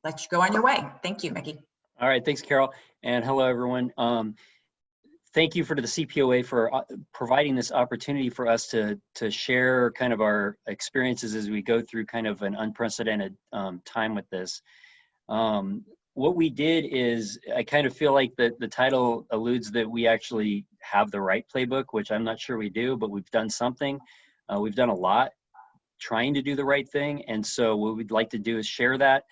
let you go on your way. Thank you, Mickey. All right, thanks, Carol, and hello, everyone. Thank you to the CPOA for providing this opportunity for us to share kind of our experiences as we go through kind of an unprecedented time with this. What we did is, I kind of feel like the title alludes that we actually have the right playbook, which I'm not sure we do, but we've done something. We've done a lot trying to do the right thing, and so what we'd like to do is share that.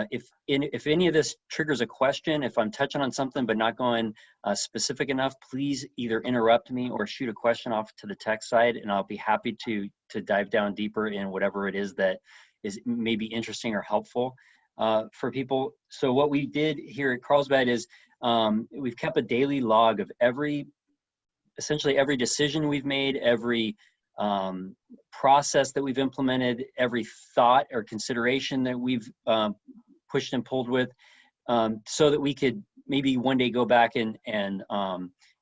If any of this triggers a question, if I'm touching on something but not going specific enough, please either interrupt me or shoot a question off to the tech side, and I'll be happy to dive down deeper in whatever it is that is maybe interesting or helpful for people. So what we did here at Carlsbad is we've kept a daily log of essentially every decision we've made, every process that we've implemented, every thought or consideration that we've pushed and pulled with, so that we could maybe one day go back and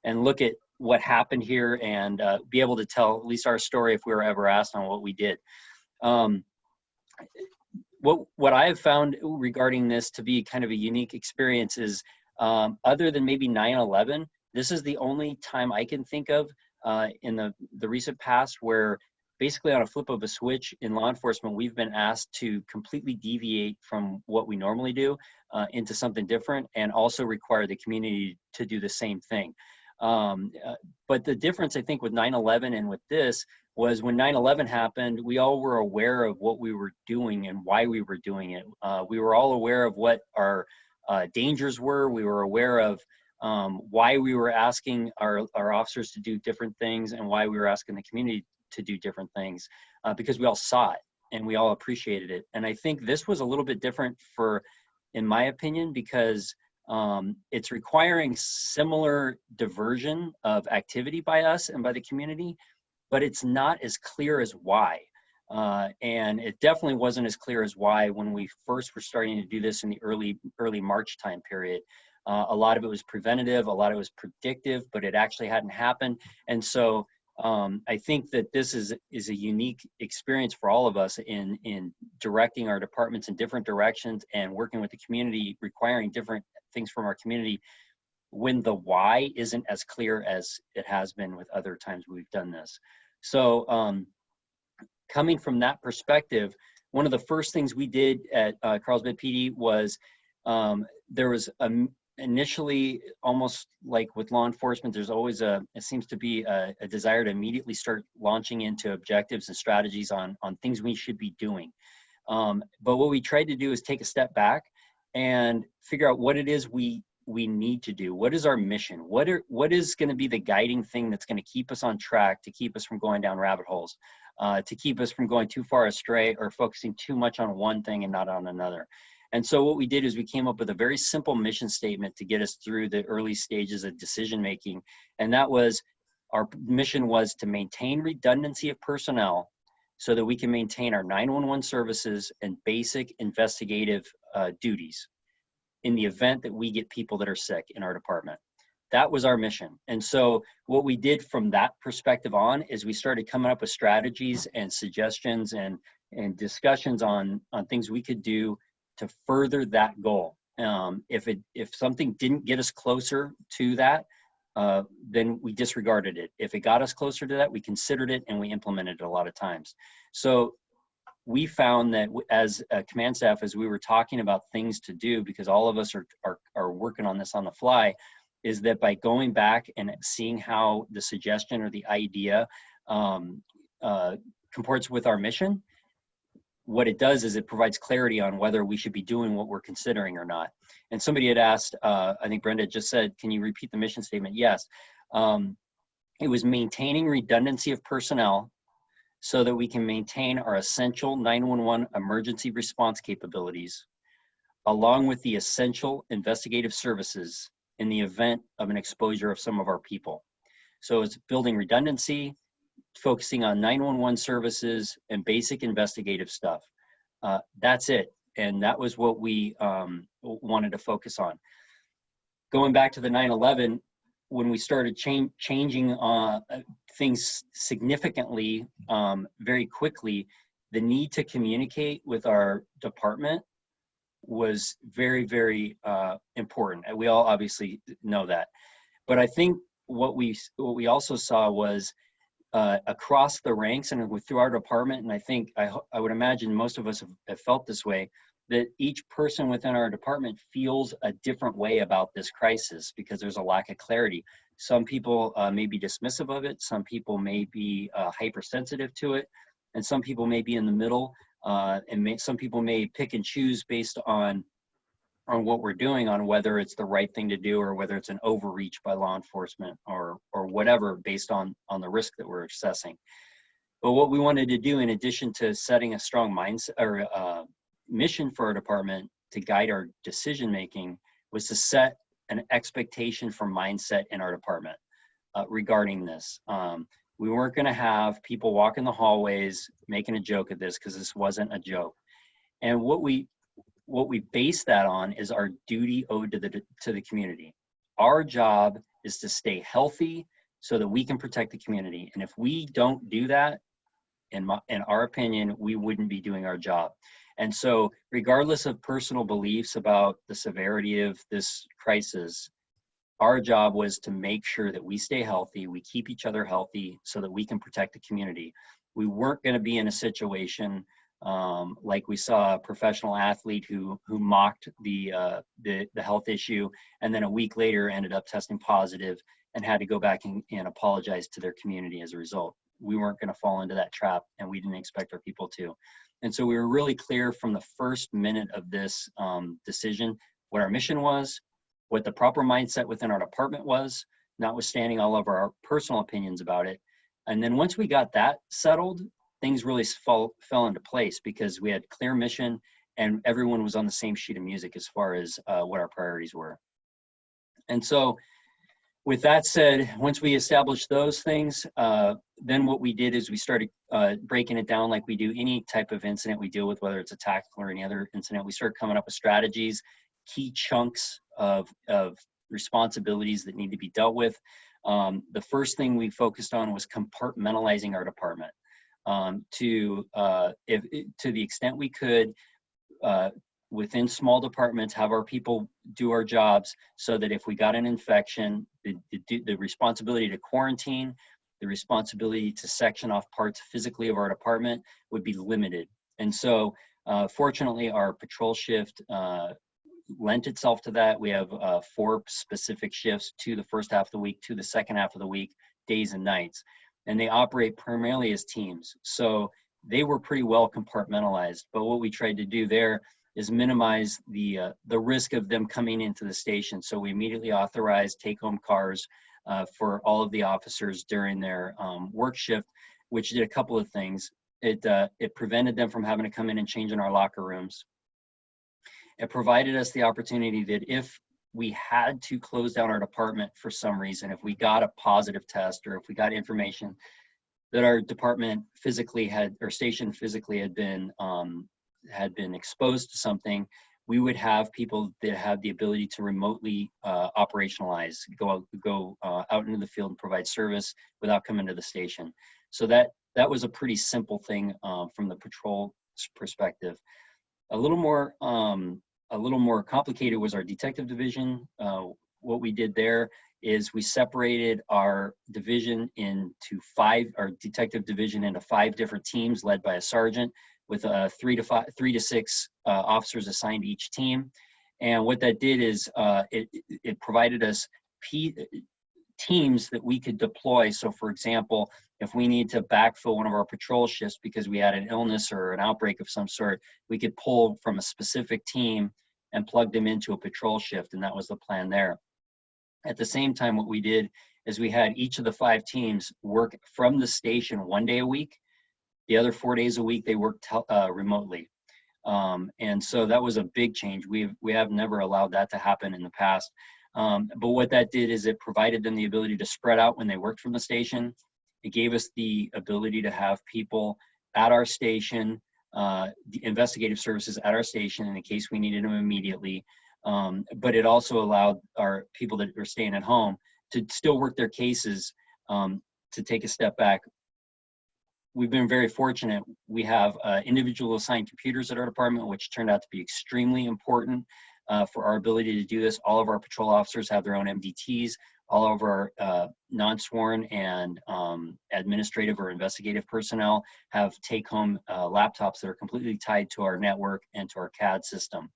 look at what happened here and be able to tell at least our story if we were ever asked on what we did. What I have found regarding this to be kind of a unique experience is, other than maybe 9/11, this is the only time I can think of in the recent past where basically on a flip of a switch in law enforcement, we've been asked to completely deviate from what we normally do into something different, and also require the community to do the same thing. But the difference, I think, with 9/11 and with this was when 9/11 happened, we all were aware of what we were doing and why we were doing it. We were all aware of what our dangers were. We were aware of why we were asking our officers to do different things and why we were asking the community to do different things, because we all saw it and we all appreciated it. And I think this was a little bit different in my opinion, because it's requiring similar diversion of activity by us and by the community, but it's not as clear as why. And it definitely wasn't as clear as why when we first were starting to do this in the early March time period. A lot of it was preventative, a lot of it was predictive, but it actually hadn't happened. And so I think that this is a unique experience for all of us in directing our departments in different directions and working with the community, requiring different things from our community when the why isn't as clear as it has been with other times we've done this. So coming from that perspective, one of the first things we did at Carlsbad PD was there was initially, almost like with law enforcement, there's always it seems to be a desire to immediately start launching into objectives and strategies on things we should be doing. But what we tried to do is take a step back and figure out what it is we need to do. What is our mission? What is going to be the guiding thing that's going to keep us on track, to keep us from going down rabbit holes, to keep us from going too far astray or focusing too much on one thing and not on another. And so what we did is we came up with a very simple mission statement to get us through the early stages of decision making. And that was, our mission was to maintain redundancy of personnel so that we can maintain our 911 services and basic investigative duties in the event that we get people that are sick in our department. That was our mission. And so what we did from that perspective on is we started coming up with strategies and suggestions and discussions on things we could do to further that goal. If something didn't get us closer to that, then we disregarded it. If it got us closer to that, we considered it and we implemented it a lot of times. So we found that as a command staff, as we were talking about things to do, because all of us are working on this on the fly, is that by going back and seeing how the suggestion or the idea comports with our mission, what it does is it provides clarity on whether we should be doing what we're considering or not. And somebody had asked, I think Brenda just said, can you repeat the mission statement? Yes. It was maintaining redundancy of personnel so that we can maintain our essential 911 emergency response capabilities, along with the essential investigative services in the event of an exposure of some of our people. So it's building redundancy, focusing on 911 services and basic investigative stuff. That's it. And that was what we wanted to focus on. Going back to the 9/11, when we started changing things significantly, very quickly, the need to communicate with our department was very, very important. And we all obviously know that. But I think what we also saw was across the ranks and through our department, and I think I would imagine most of us have felt this way, that each person within our department feels a different way about this crisis because there's a lack of clarity. Some people may be dismissive of it, some people may be hypersensitive to it, and some people may be in the middle, and some people may pick and choose based on what we're doing, on whether it's the right thing to do or whether it's an overreach by law enforcement or whatever, based on the risk that we're assessing. But what we wanted to do, in addition to setting a strong mindset or mission for our department to guide our decision making, was to set an expectation for mindset in our department regarding this. We weren't going to have people walk in the hallways making a joke of this, because this wasn't a joke. And what we base that on is our duty owed to the community. Our job is to stay healthy so that we can protect the community. And if we don't do that, in our opinion, we wouldn't be doing our job. And so, regardless of personal beliefs about the severity of this crisis, our job was to make sure that we stay healthy, we keep each other healthy so that we can protect the community. We weren't going to be in a situation like we saw a professional athlete who mocked the health issue, and then a week later ended up testing positive and had to go back and apologize to their community as a result. We weren't going to fall into that trap, and we didn't expect our people to. And so we were really clear from the first minute of this decision what our mission was, what the proper mindset within our department was, notwithstanding all of our personal opinions about it. And then once we got that settled, things really fell into place, because we had clear mission and everyone was on the same sheet of music as far as what our priorities were. And so with that said, once we established those things, then what we did is we started breaking it down like we do any type of incident we deal with, whether it's a tactical or any other incident. We started coming up with strategies, key chunks of responsibilities that need to be dealt with. The first thing we focused on was compartmentalizing our department. To the extent we could, within small departments, have our people do our jobs so that if we got an infection, the responsibility to quarantine, the responsibility to section off parts physically of our department would be limited. And so fortunately, our patrol shift lent itself to that. We have 4 specific shifts, 2 the first half of the week, 2 the second half of the week, days and nights. And they operate primarily as teams. So they were pretty well compartmentalized. But what we tried to do there is minimize the risk of them coming into the station. So we immediately authorized take-home cars for all of the officers during their work shift, which did a couple of things. It prevented them from having to come in and change in our locker rooms. It provided us the opportunity that if we had to close down our department for some reason, if we got a positive test or if we got information that our department physically had, or station physically had been exposed to something, we would have people that had the ability to remotely operationalize, go out into the field and provide service without coming to the station. So that was a pretty simple thing from the patrol perspective. A little more complicated was our detective division. What we did there is we separated our division into 5, our detective division into 5 different teams led by a sergeant with 3 to 6 officers assigned to each team. And what that did is it provided us teams that we could deploy. So for example, if we need to backfill one of our patrol shifts because we had an illness or an outbreak of some sort, we could pull from a specific team and plug them into a patrol shift, and that was the plan there. At the same time, what we did is we had each of the 5 teams work from the station 1 day a week. The other 4 days a week, they worked remotely. And so that was a big change. We have never allowed that to happen in the past. But what that did is it provided them the ability to spread out when they worked from the station. It gave us the ability to have people at our station, the investigative services at our station in case we needed them immediately. But it also allowed our people that were staying at home to still work their cases, to take a step back. we've been very fortunate. We have individual assigned computers at our department, which turned out to be extremely important for our ability to do this. All of our patrol officers have their own MDTs. All of our non-sworn and administrative or investigative personnel have take-home laptops that are completely tied to our network and to our CAD system.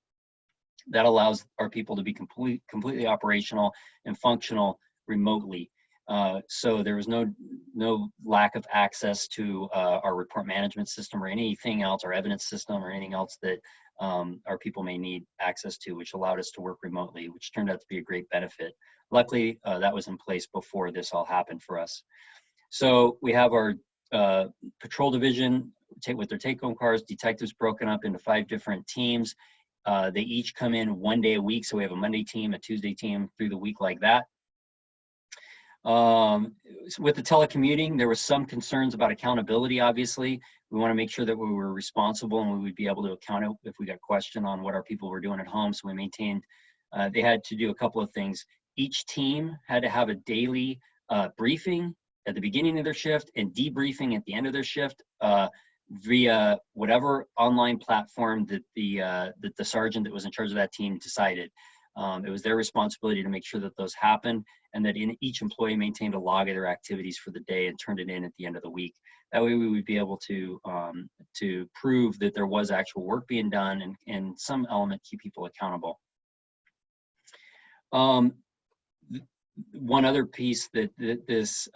That allows our people to be completely operational and functional remotely. So there was no lack of access to our report management system or anything else, our evidence system or anything else that our people may need access to, which allowed us to work remotely, which turned out to be a great benefit. Luckily, that was in place before this all happened for us. So we have our patrol division with their take-home cars, detectives broken up into 5 different teams. They each come in 1 day a week. So we have a Monday team, a Tuesday team through the week like that. With the telecommuting, there was some concerns about accountability, obviously. We want to make sure that we were responsible and we would be able to account if we got questioned on what our people were doing at home. So we maintained, they had to do a couple of things. Each team had to have a daily briefing at the beginning of their shift and debriefing at the end of their shift via whatever online platform that the sergeant that was in charge of that team decided. It was their responsibility to make sure that those happened and that each employee maintained a log of their activities for the day and turned it in at the end of the week. That way we would be able to prove that there was actual work being done and some element keep people accountable. One other piece that this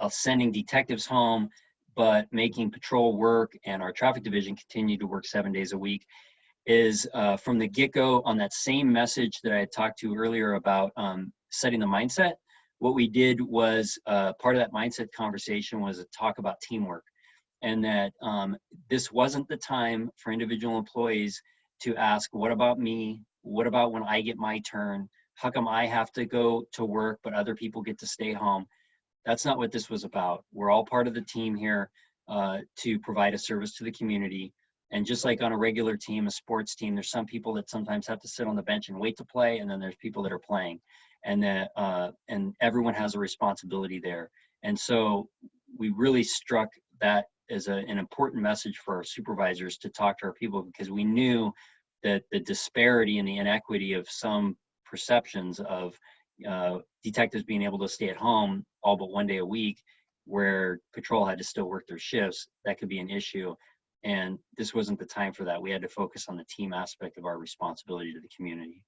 sending detectives home, but making patrol work and our traffic division continue to work 7 days a week is from the get-go on that same message that I had talked to earlier about setting the mindset. What we did was part of that mindset conversation was a talk about teamwork, and that this wasn't the time for individual employees to ask, what about me? What about when I get my turn? How come I have to go to work, but other people get to stay home? That's not what this was about. We're all part of the team here to provide a service to the community. And just like on a regular team, a sports team, there's some people that sometimes have to sit on the bench and wait to play, and then there's people that are playing, and everyone has a responsibility there. And so we really struck that as an important message for our supervisors to talk to our people, because we knew that the disparity and the inequity of some perceptions of detectives being able to stay at home all but 1 day a week, where patrol had to still work their shifts, that could be an issue. And this wasn't the time for that. We had to focus on the team aspect of our responsibility to the community.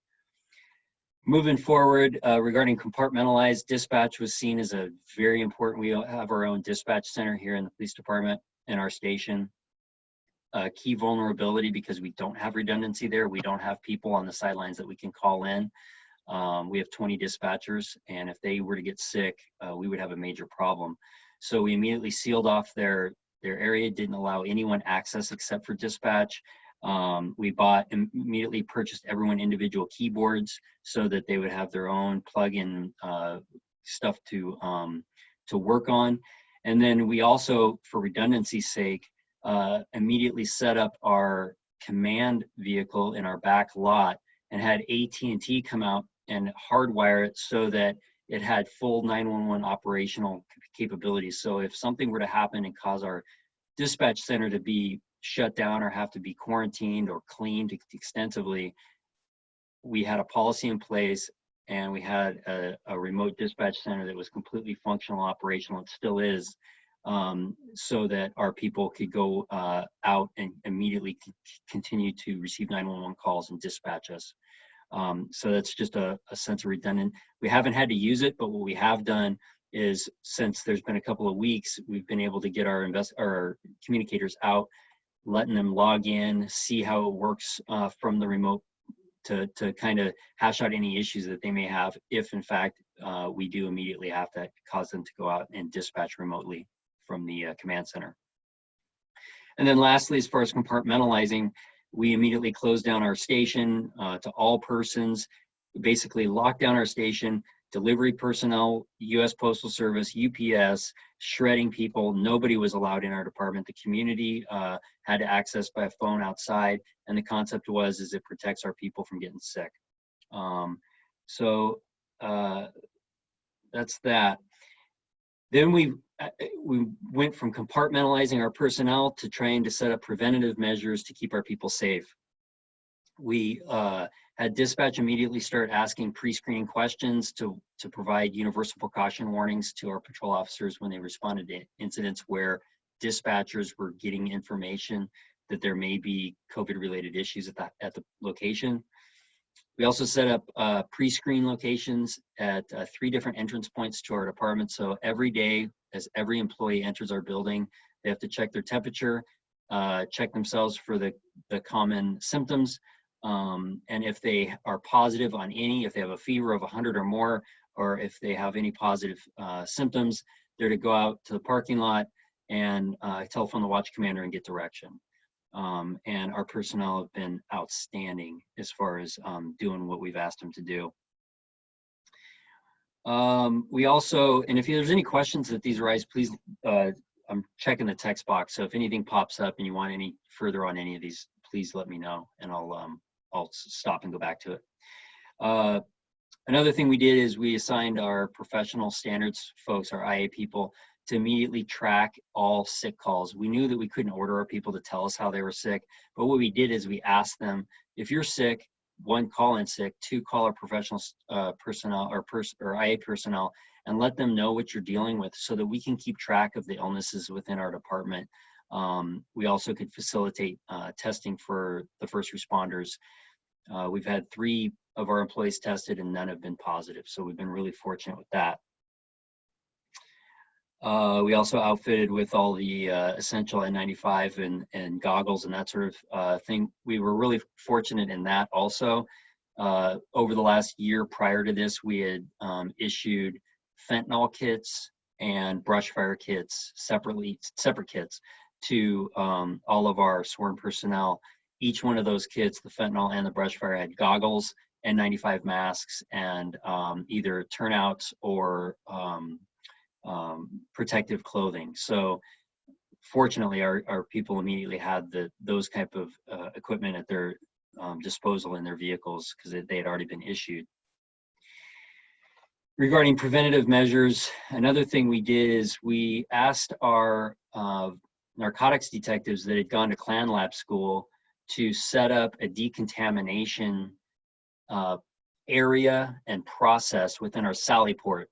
Moving forward, regarding compartmentalized dispatch was seen as a very important. We have our own dispatch center here in the police department in our station. Key vulnerability, because we don't have redundancy there. We don't have people on the sidelines that we can call in. We have 20 dispatchers, and if they were to get sick, we would have a major problem. So we immediately sealed off their area, didn't allow anyone access except for dispatch. We immediately purchased everyone individual keyboards so that they would have their own plug-in stuff to work on. And then we also, for redundancy's sake, immediately set up our command vehicle in our back lot and had AT&T come out and hardwire it so that it had full 911 operational capabilities. So if something were to happen and cause our dispatch center to be shut down or have to be quarantined or cleaned extensively, we had a policy in place, and we had a remote dispatch center that was completely functional, operational. It still is, so that our people could go out and immediately continue to receive 911 calls and dispatch us. So that's just a sense of redundant. We haven't had to use it, but what we have done is, since there's been a couple of weeks, we've been able to get our communicators out, letting them log in, see how it works from the remote, to kind of hash out any issues that they may have, if in fact we do immediately have to cause them to go out and dispatch remotely from the command center. And then lastly, as far as compartmentalizing, we immediately closed down our station to all persons. We basically locked down our station. Delivery personnel, U.S. Postal Service, UPS, shredding people, nobody was allowed in our department. The community had to access by a phone outside, and the concept was it protects our people from getting sick. So that's that. Then we went from compartmentalizing our personnel to trying to set up preventative measures to keep our people safe. We had dispatch immediately start asking pre-screening questions to provide universal precaution warnings to our patrol officers when they responded to incidents where dispatchers were getting information that there may be COVID-related issues at the location. We also set up pre-screen locations at 3 different entrance points to our department. So every day, as every employee enters our building, they have to check their temperature, check themselves for the common symptoms. And if they are positive on any, if they have a fever of 100 or more, or if they have any positive symptoms, they're to go out to the parking lot and telephone the watch commander and get direction. And our personnel have been outstanding as far as doing what we've asked them to do. We also, and if there's any questions that these arise, please, I'm checking the text box. So if anything pops up and you want any further on any of these, please let me know and I'll stop and go back to it. Another thing we did is we assigned our professional standards folks, our IA people, to immediately track all sick calls. We knew that we couldn't order our people to tell us how they were sick, but what we did is we asked them, if you're sick, 1, call in sick, 2, call our professional personnel or IA personnel and let them know what you're dealing with so that we can keep track of the illnesses within our department. We also could facilitate testing for the first responders. We've had 3 of our employees tested and none have been positive. So we've been really fortunate with that. We also outfitted with all the essential N95 and goggles and that sort of thing. We were really fortunate in that also. Over the last year prior to this, we had issued fentanyl kits and brush fire kits, separate kits to all of our sworn personnel. Each one of those kits, the fentanyl and the brush fire, had goggles, N95 masks, and either turnouts or protective clothing. So fortunately, our people immediately had those type of equipment at their disposal in their vehicles because they had already been issued. Regarding preventative measures, another thing we did is we asked our narcotics detectives that had gone to Clan Lab school to set up a decontamination area and process within our Sally Port.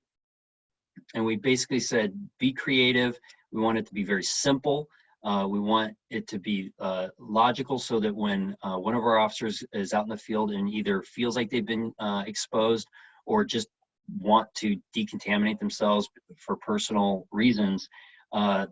And we basically said, be creative. We want it to be very simple. We want it to be logical so that when one of our officers is out in the field and either feels like they've been exposed or just want to decontaminate themselves for personal reasons,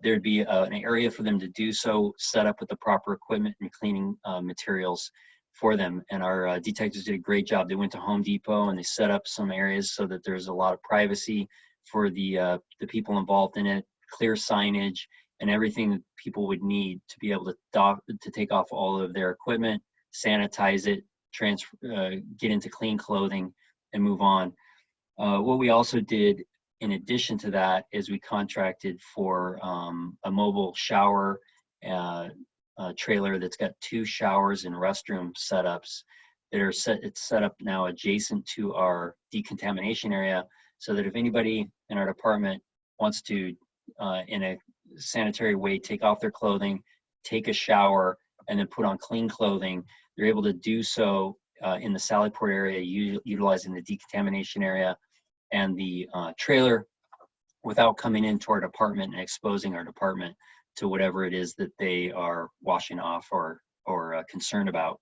there'd be an area for them to do so, set up with the proper equipment and cleaning materials for them. And our detectives did a great job. They went to Home Depot and they set up some areas so that there's a lot of privacy for the people involved in it, clear signage, and everything that people would need to be able to take off all of their equipment, sanitize it, get into clean clothing, and move on. What we also did in addition to that is we contracted for a mobile shower trailer that's got 2 showers and restroom setups that are set up now adjacent to our decontamination area, so that if anybody in our department wants to, in a sanitary way, take off their clothing, take a shower, and then put on clean clothing, they're able to do so in the Sally Port area, utilizing the decontamination area and the trailer without coming into our department and exposing our department to whatever it is that they are washing off or concerned about.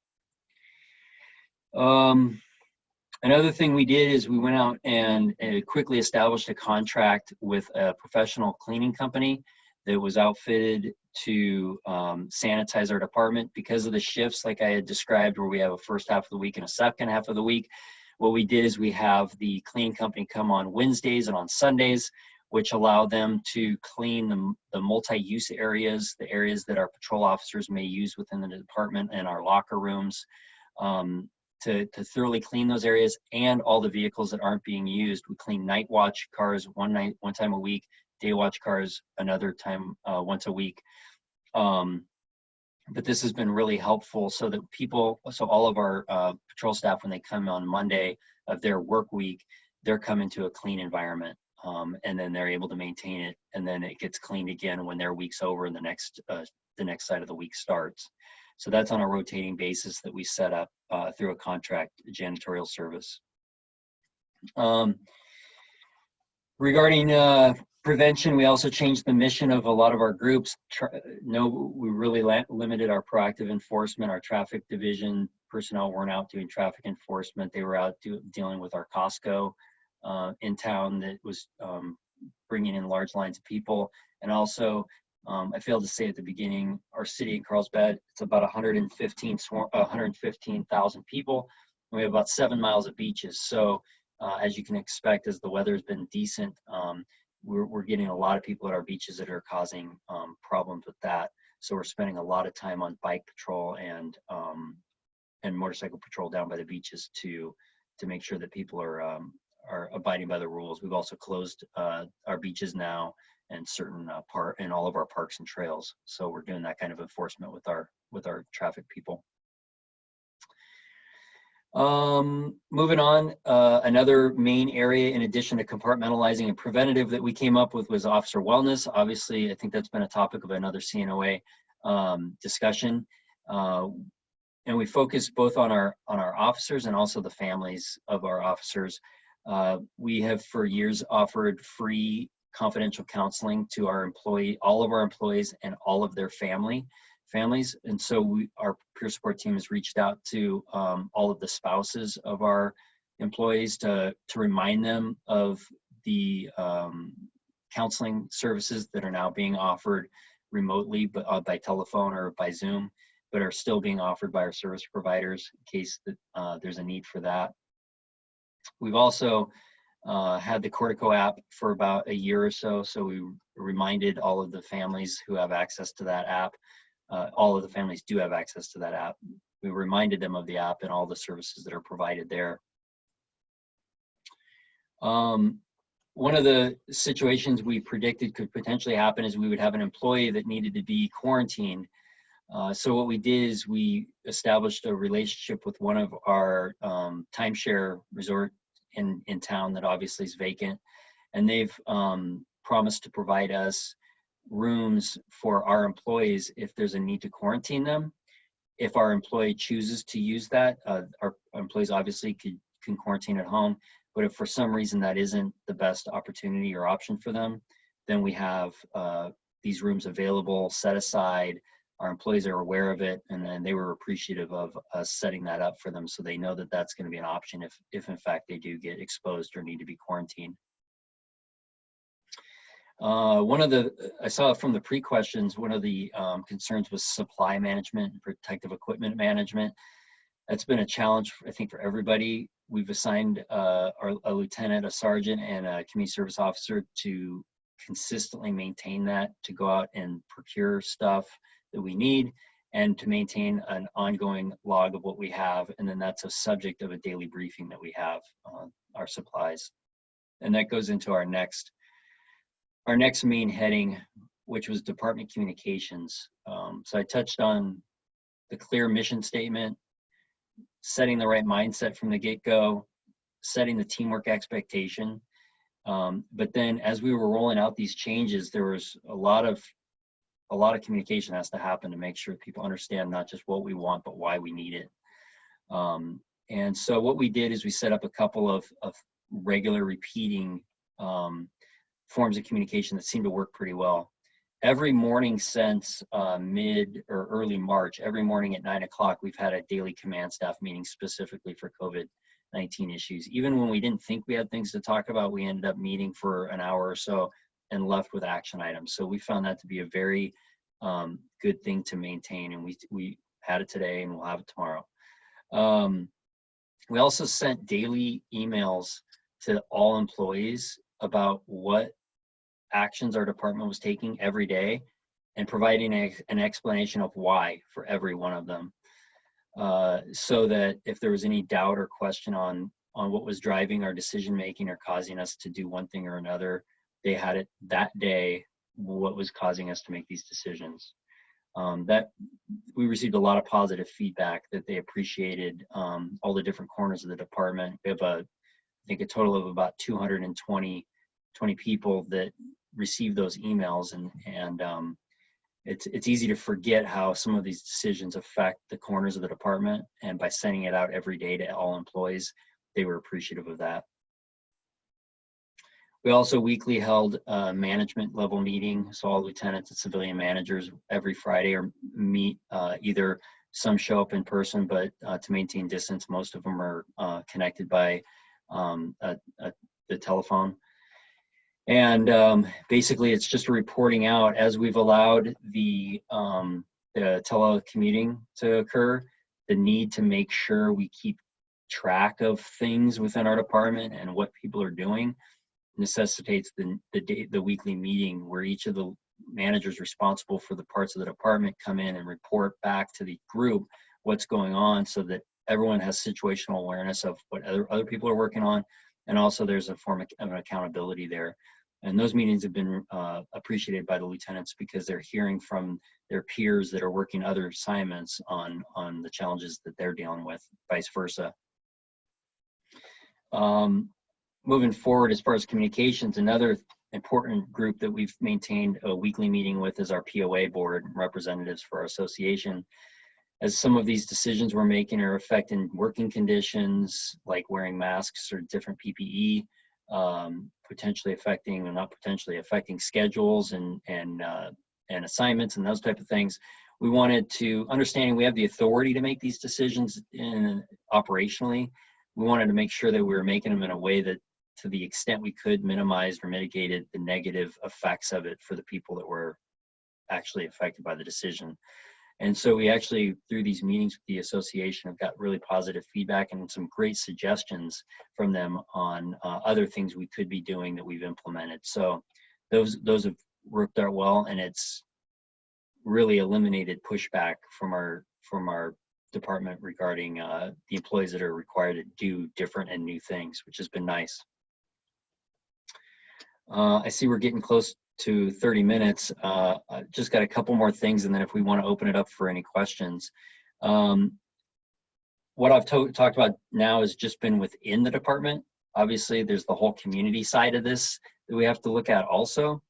Another thing we did is we went out and quickly established a contract with a professional cleaning company that was outfitted to sanitize our department. Because of the shifts, like I had described, where we have a first half of the week and a second half of the week, what we did is we have the cleaning company come on Wednesdays and on Sundays, which allow them to clean the multi-use areas, the areas that our patrol officers may use within the department and our locker rooms, to thoroughly clean those areas, and all the vehicles that aren't being used. We clean night watch cars one time a week, day watch cars another time once a week. But this has been really helpful so that all of our patrol staff, when they come on Monday of their work week, they're coming to a clean environment. and then they're able to maintain it, and then it gets cleaned again when their week's over and the next side of the week starts. So that's on a rotating basis that we set up through a contract janitorial service. Regarding prevention, we also changed the mission of a lot of our groups. We really limited our proactive enforcement. Our traffic division personnel weren't out doing traffic enforcement. They were out dealing with our Costco in town that was bringing in large lines of people. And also, I failed to say at the beginning, our city in Carlsbad, it's about 115,000 people. And we have about 7 miles of beaches. So as you can expect, as the weather's been decent, we're getting a lot of people at our beaches that are causing problems with that. So we're spending a lot of time on bike patrol and motorcycle patrol down by the beaches to make sure that people are abiding by the rules. We've also closed our beaches now and in all of our parks and trails. So we're doing that kind of enforcement with our traffic people. Moving on, another main area in addition to compartmentalizing and preventative that we came up with was officer wellness. Obviously, I think that's been a topic of another CNOA discussion. And we focus both on our officers and also the families of our officers. We have for years offered free confidential counseling to all of our employees and all of their families. And so our peer support team has reached out to all of the spouses of our employees to remind them of the counseling services that are now being offered remotely, but by telephone or by Zoom, but are still being offered by our service providers in case that there's a need for that. We've also had the Cortico app for about a year or so. So we reminded all of the families who have access to that app. All of the families do have access to that app. We reminded them of the app and all the services that are provided there. One of the situations we predicted could potentially happen is we would have an employee that needed to be quarantined. So what we did is we established a relationship with one of our timeshare resort in town that obviously is vacant, and they've promised to provide us rooms for our employees if there's a need to quarantine them. If our employee chooses to use that, our employees obviously can quarantine at home, but if for some reason that isn't the best opportunity or option for them, then we have these rooms available, set aside. Our employees are aware of it, and then they were appreciative of us setting that up for them, so they know that that's going to be an option if in fact they do get exposed or need to be quarantined. I saw from the pre-questions, one of the concerns was supply management and protective equipment management. That's been a challenge, I think, for everybody. We've assigned a lieutenant, a sergeant, and a community service officer to consistently maintain that, to go out and procure stuff that we need, and to maintain an ongoing log of what we have. And then that's a subject of a daily briefing that we have on our supplies. And that goes into our next main heading, which was department communications. So I touched on the clear mission statement, setting the right mindset from the get-go, setting the teamwork expectation. But then as we were rolling out these changes, there was a lot of communication has to happen to make sure people understand not just what we want, but why we need it. And so what we did is we set up a couple of regular repeating forms of communication that seem to work pretty well. Every morning since mid or early March, every morning at 9 o'clock, we've had a daily command staff meeting specifically for COVID-19 issues. Even when we didn't think we had things to talk about, we ended up meeting for an hour or so and left with action items. So we found that to be a very good thing to maintain, and we had it today and we'll have it tomorrow. We also sent daily emails to all employees about what actions our department was taking every day and providing an explanation of why for every one of them, so that if there was any doubt or question on what was driving our decision making or causing us to do one thing or another, they had it that day, what was causing us to make these decisions. That we received a lot of positive feedback that they appreciated all the different corners of the department. We have I think a total of about 220 people that receive those emails, and it's easy to forget how some of these decisions affect the corners of the department, and by sending it out every day to all employees, they were appreciative of that. We also weekly held a management level meeting, so all lieutenants and civilian managers every Friday or meet. Either some show up in person, but to maintain distance, most of them are connected by the telephone. And basically, it's just reporting out as we've allowed the telecommuting to occur, the need to make sure we keep track of things within our department and what people are doing necessitates the weekly meeting where each of the managers responsible for the parts of the department come in and report back to the group what's going on, so that everyone has situational awareness of what other people are working on, and also there's a form of accountability there. And those meetings have been appreciated by the lieutenants because they're hearing from their peers that are working other assignments on the challenges that they're dealing with, vice versa. Moving forward, as far as communications, another important group that we've maintained a weekly meeting with is our POA board, representatives for our association. As some of these decisions we're making are affecting working conditions, like wearing masks or different PPE, potentially affecting, or not potentially affecting, schedules and assignments and those type of things. We wanted to, understanding we have the authority to make these decisions operationally, we wanted to make sure that we were making them in a way that, to the extent we could, minimized or mitigated the negative effects of it for the people that were actually affected by the decision. And so we actually, through these meetings with the association, have got really positive feedback and some great suggestions from them on other things we could be doing that we've implemented. So those have worked out well, and it's really eliminated pushback from our department regarding the employees that are required to do different and new things, which has been nice. I see we're getting close to 30 minutes. I just got a couple more things, and then if we want to open it up for any questions. What I've talked about now has just been within the department. Obviously, there's the whole community side of this that we have to look at also.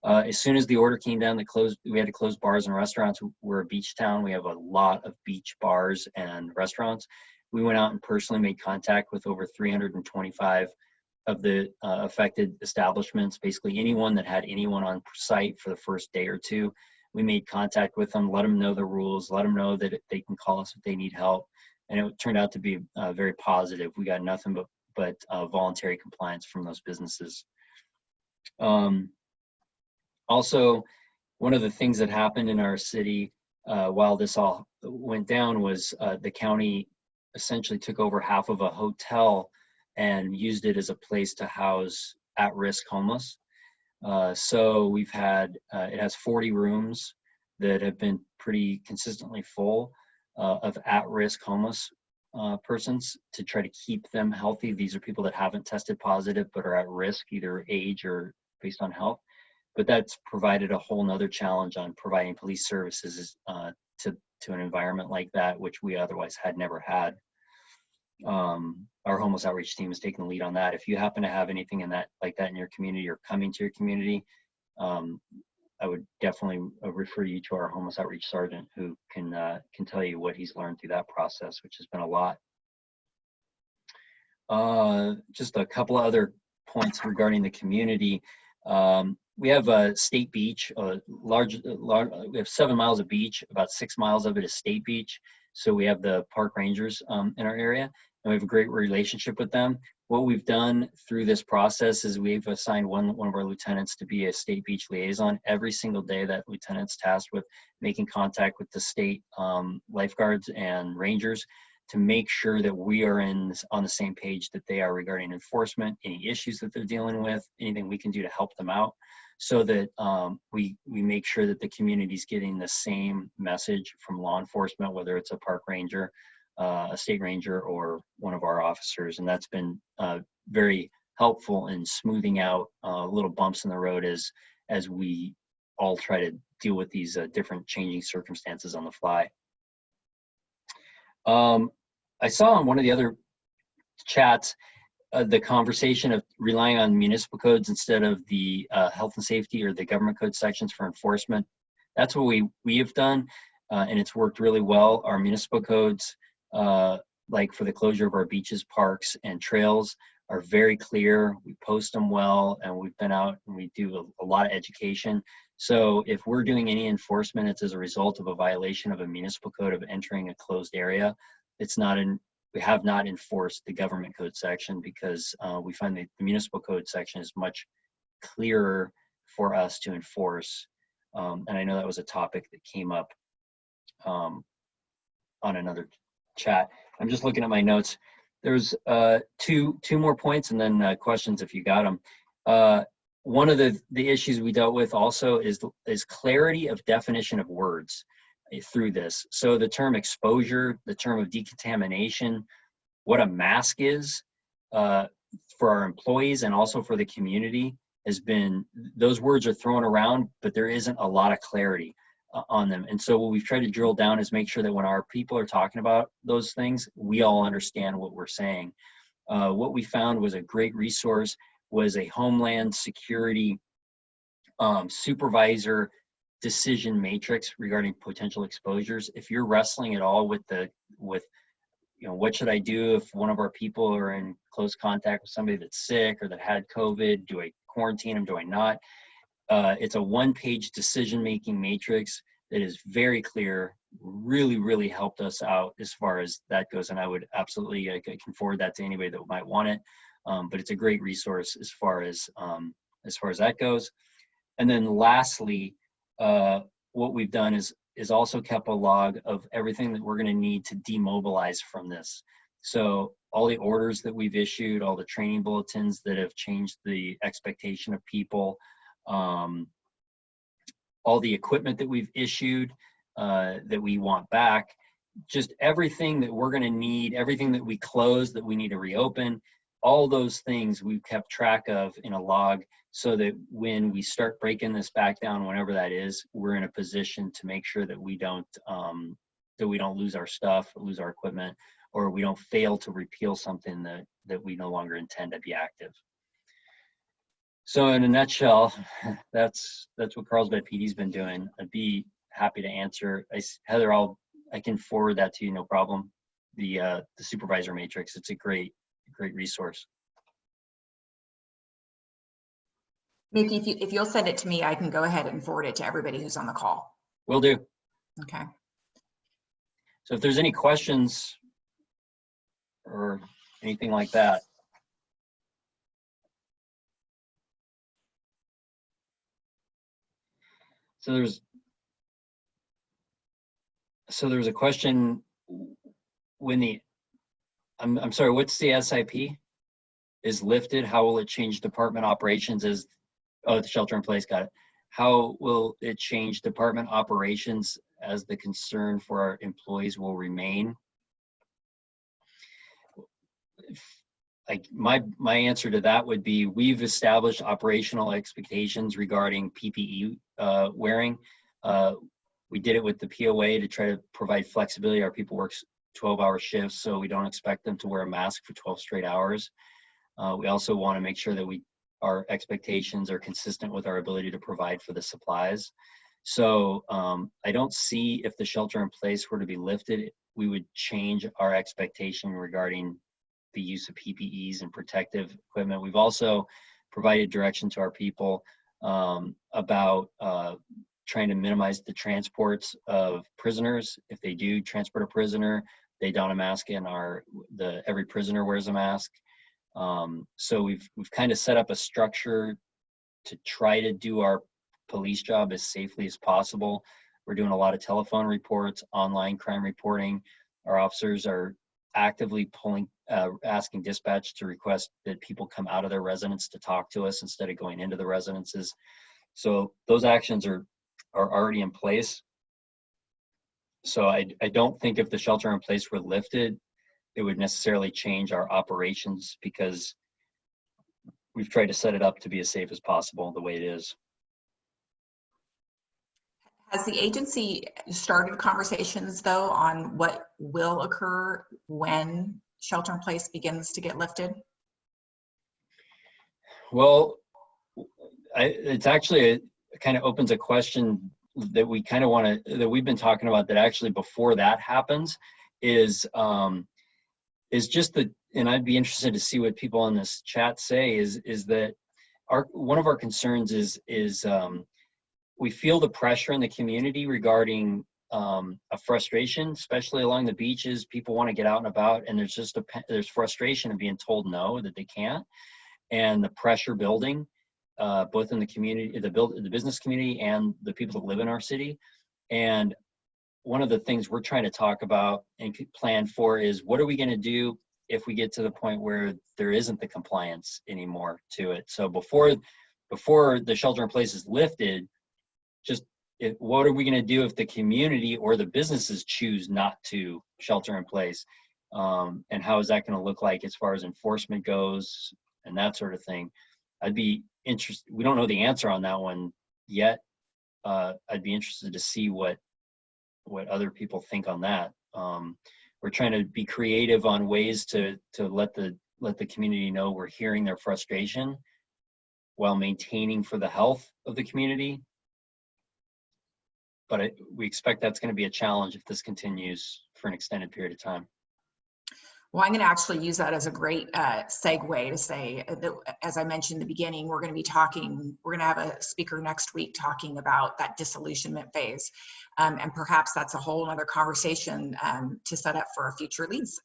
As soon as the order came down that we had to close bars and restaurants. We're a beach town. We have a lot of beach bars and restaurants. We went out and personally made contact with over 325 of the affected establishments. Basically anyone that had anyone on site for the first day or two, we made contact with them, let them know the rules, let them know that they can call us if they need help. And it turned out to be very positive. We got nothing but voluntary compliance from those businesses. Also, one of the things that happened in our city while this all went down was the county essentially took over half of a hotel and used it as a place to house at-risk homeless. So we've had, it has 40 rooms that have been pretty consistently full of at-risk homeless persons to try to keep them healthy. These are people that haven't tested positive but are at risk, either age or based on health. But that's provided a whole nother challenge on providing police services to an environment like that, which we otherwise had never had. Our homeless outreach team has taken the lead on that. If you happen to have anything like that in your community or coming to your community, I would definitely refer you to our homeless outreach sergeant, who can tell you what he's learned through that process, which has been a lot. Just a couple of other points regarding the community. We have a state beach, we have 7 miles of beach, about 6 miles of it is state beach. So we have the park rangers in our area, and we have a great relationship with them. What we've done through this process is we've assigned one of our lieutenants to be a state beach liaison. Every single day that lieutenant's tasked with making contact with the state lifeguards and rangers to make sure that we are on the same page that they are regarding enforcement, any issues that they're dealing with, anything we can do to help them out, so that we make sure that the community's getting the same message from law enforcement, whether it's a park ranger, a state ranger, or one of our officers. And that's been very helpful in smoothing out little bumps in the road as we all try to deal with these different changing circumstances on the fly. I saw on one of the other chats, the conversation of relying on municipal codes instead of the health and safety or the government code sections for enforcement. That's what we have done, and it's worked really well. Our municipal codes, like for the closure of our beaches, parks, and trails, are very clear. We post them well, and we've been out and we do a lot of education. So if we're doing any enforcement, it's as a result of a violation of a municipal code of entering a closed area. It's not we have not enforced the government code section because we find that the municipal code section is much clearer for us to enforce. And I know that was a topic that came up on another chat. I'm just looking at my notes. There's two more points and then questions if you got them. One of the issues we dealt with also is clarity of definition of words through this. So the term exposure, the term of decontamination, what a mask is for our employees and also for the community those words are thrown around, but there isn't a lot of clarity on them. And so what we've tried to drill down is make sure that when our people are talking about those things, we all understand what we're saying. What we found was a great resource was a Homeland Security Supervisor decision matrix regarding potential exposures. If you're wrestling at all with what should I do if one of our people are in close contact with somebody that's sick or that had COVID? Do I quarantine them? Do I not? It's a one-page decision-making matrix that is very clear, really helped us out as far as that goes. And I would absolutely, I can forward that to anybody that might want it. But it's a great resource as far as that goes. And then lastly, what we've done is also kept a log of everything that we're going to need to demobilize from this. So all the orders that we've issued, all the training bulletins that have changed the expectation of people, all the equipment that we've issued that we want back, just everything that we're going to need, everything that we close that we need to reopen, all those things we've kept track of in a log so that when we start breaking this back down, whenever that is, we're in a position to make sure that we don't lose our stuff, lose our equipment, or we don't fail to repeal something that we no longer intend to be active. So in a nutshell, that's what Carlsbad PD's been doing. I'd be happy to answer. Heather, I can forward that to you, no problem. The supervisor matrix, it's a great resource. Nikki, if you'll send it to me, I can go ahead and forward it to everybody who's on the call. Will do. Okay. So if there's any questions or anything like that. So there's a question when I'm sorry, what's the SIP is lifted? How will it change department operations as, the shelter in place, got it. How will it change department operations as the concern for our employees will remain? My answer to that would be we've established operational expectations regarding PPE wearing. We did it with the POA to try to provide flexibility. Our people work 12-hour shifts, so we don't expect them to wear a mask for 12 straight hours. We also want to make sure that our expectations are consistent with our ability to provide for the supplies. So I don't see if the shelter in place were to be lifted, we would change our expectation regarding the use of PPEs and protective equipment. We've also provided direction to our people about trying to minimize the transports of prisoners. If they do transport a prisoner, they don a mask, and every prisoner wears a mask. So we've kind of set up a structure to try to do our police job as safely as possible. We're doing a lot of telephone reports, online crime reporting. Our officers are actively asking dispatch to request that people come out of their residence to talk to us instead of going into the residences. So those actions are already in place. So I don't think if the shelter in place were lifted, it would necessarily change our operations because we've tried to set it up to be as safe as possible the way it is. Has the agency started conversations though on what will occur when shelter in place begins to get lifted? Well, it's actually it kind of opens a question that we kind of want to, that we've been talking about, that actually before that happens is just the, and I'd be interested to see what people on this chat say, is that one of our concerns is we feel the pressure in the community regarding a frustration, especially along the beaches. People want to get out and about, and there's frustration of being told no, that they can't, and the pressure building, both in the community, the business community, and the people that live in our city. And one of the things we're trying to talk about and plan for is, what are we going to do if we get to the point where there isn't the compliance anymore to it? So before the shelter in place is lifted, what are we going to do if the community or the businesses choose not to shelter in place? And how is that going to look like as far as enforcement goes and that sort of thing? I'd be interested. We don't know the answer on that one yet. I'd be interested to see what other people think on that. We're trying to be creative on ways to let the community know we're hearing their frustration while maintaining for the health of the community. But we expect that's going to be a challenge if this continues for an extended period of time. Well, I'm going to actually use that as a great segue to say that, as I mentioned in the beginning, we're going to have a speaker next week talking about that disillusionment phase. And perhaps that's a whole other conversation to set up for a future leads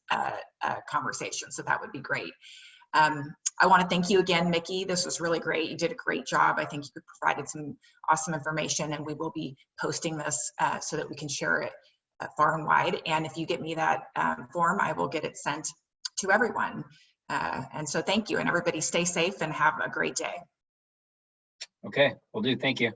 conversation. So that would be great. I want to thank you again, Mickey. This was really great. You did a great job. I think you provided some awesome information, and we will be posting this so that we can share it far and wide. And if you get me that form, I will get it sent to everyone. And so thank you, and everybody stay safe and have a great day. Okay, will do. Thank you.